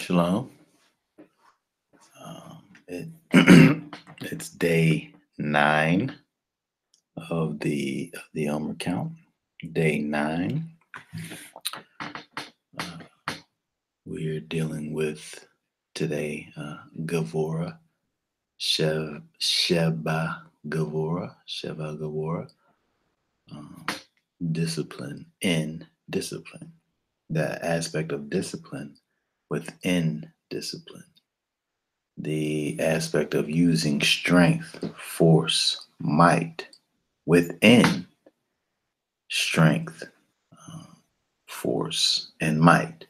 Shalom. It, it's day 9 of the Omer count. Day 9. We're dealing with today gevurah, Sheba gevurah, um, discipline in discipline. That aspect of discipline within discipline. The aspect of using strength, force, might within strength, uh, force, and might.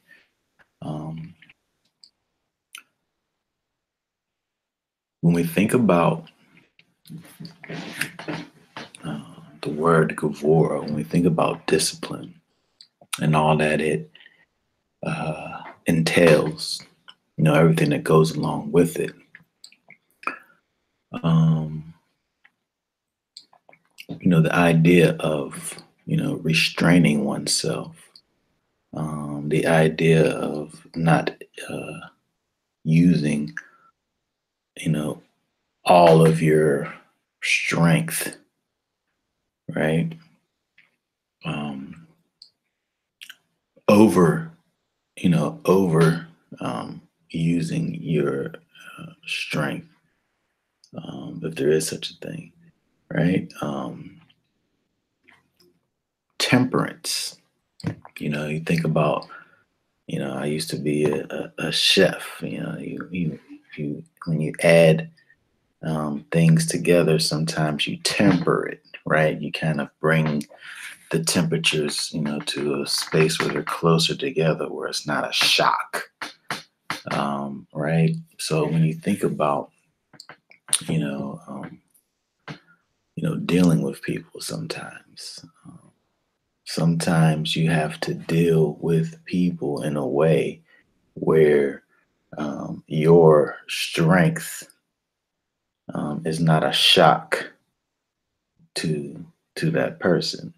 Um, when we think about uh, the word gevurah, when we think about discipline and all that it entails, everything that goes along with it. Um, the idea of, restraining oneself, the idea of not using, you know, all of your strength, right? Um, over, over using your strength, if there is such a thing, right? Temperance. You think about, I used to be a chef. You when you add things together, sometimes you temper it, right? You kind of bring the temperatures, to a space where they're closer together, where it's not a shock, right? So when you think about, you know, um, dealing with people, sometimes you have to deal with people in a way where your strength is not a shock to that person.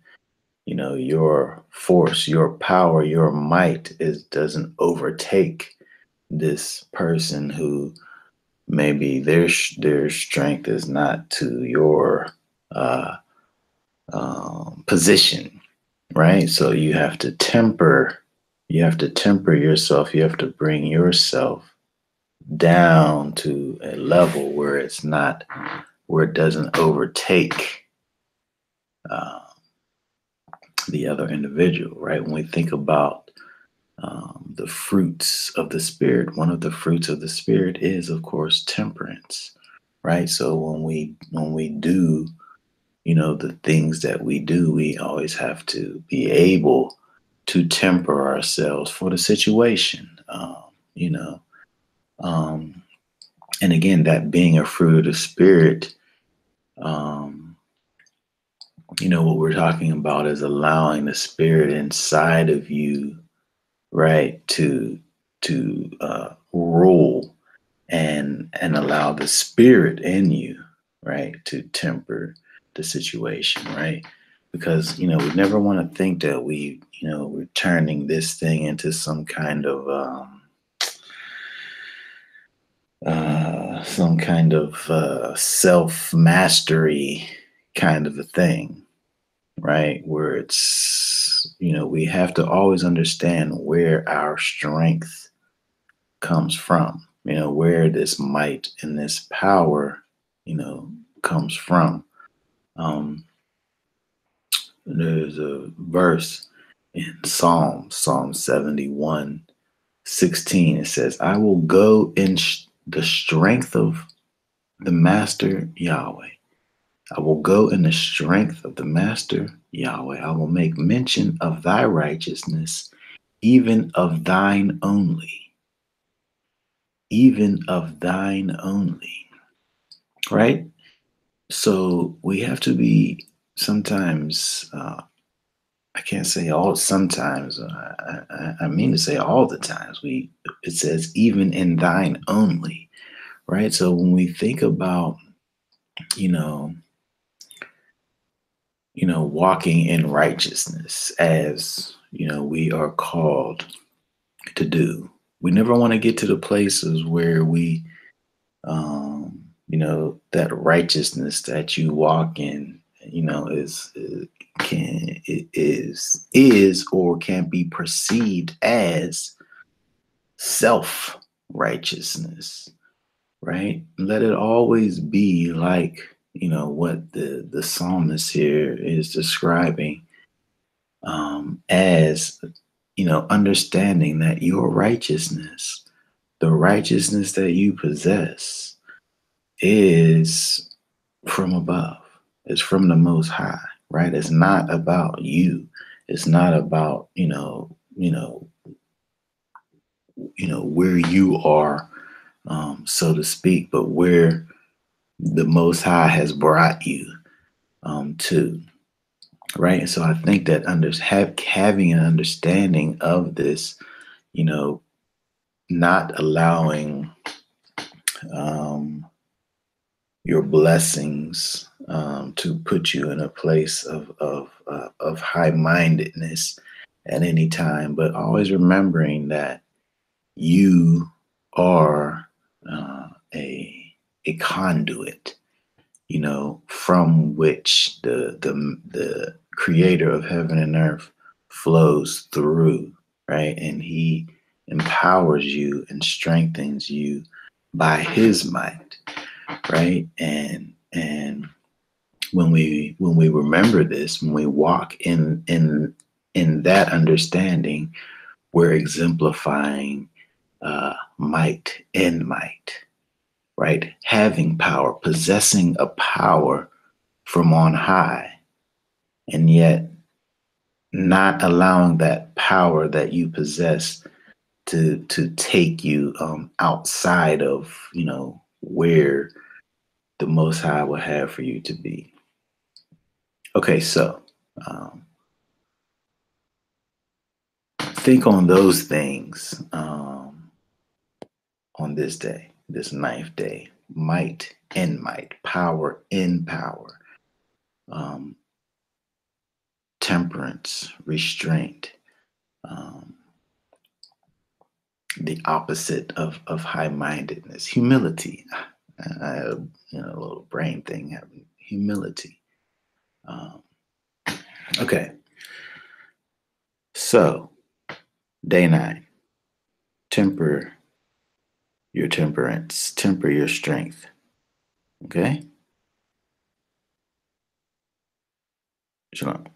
Your force, your power, your might doesn't overtake this person who maybe their strength is not to your uh, position, right? So you have to temper yourself. You have to bring yourself down to a level where it doesn't overtake uh, the other individual, right? When we think about the fruits of the spirit, one of the fruits of the spirit is, of course, temperance, right? So when we do, the things that we do, we always have to be able to temper ourselves for the situation, you know. Um, and again, that being a fruit of the spirit, um, what we're talking about is allowing the spirit inside of you, right, to rule and allow the spirit in you, right, to temper the situation, right? Because we never want to think that we're turning this thing into some kind of self mastery kind of a thing, right? Where we have to always understand where our strength comes from, where this might and this power, comes from. Um, there's a verse in Psalm 71:16. It says, I will go in the strength of the Master Yahweh. I will go in the strength of the Master Yahweh. I will make mention of thy righteousness, even of thine only. Even of thine only. Right? So we have to be sometimes, I can't say all sometimes, I mean to say all the times. It says, even in thine only. Right? So when we think about, you know, walking in righteousness as, we are called to do. We never want to get to the places where we, that righteousness that you walk in, is or can be perceived as self righteousness, right? Let it always be like, what the psalmist here is describing, as, understanding that your righteousness, the righteousness that you possess, is from above. It's from the Most High, right? It's not about you. It's not about, where you are, so to speak, but where the Most High has brought you, to, right? And so I think that having an understanding of this, you know, not allowing, um, your blessings, to put you in a place of high mindedness at any time, but always remembering that you are, a conduit, from which the creator of heaven and earth flows through, right? And he empowers you and strengthens you by his might, right? And when we remember this, when we walk in that understanding, we're exemplifying, might and might, right? Having power, possessing a power from on high, and yet not allowing that power that you possess to take you, outside of, where the Most High will have for you to be. Okay, so, um, think on those things, on this day, this ninth day. Might and might, power in power, um, temperance, restraint, um, the opposite of high mindedness, humility. I have, a little brain thing having humility. Um, okay, so day 9, temper your temperance, temper your strength. Okay, shalom.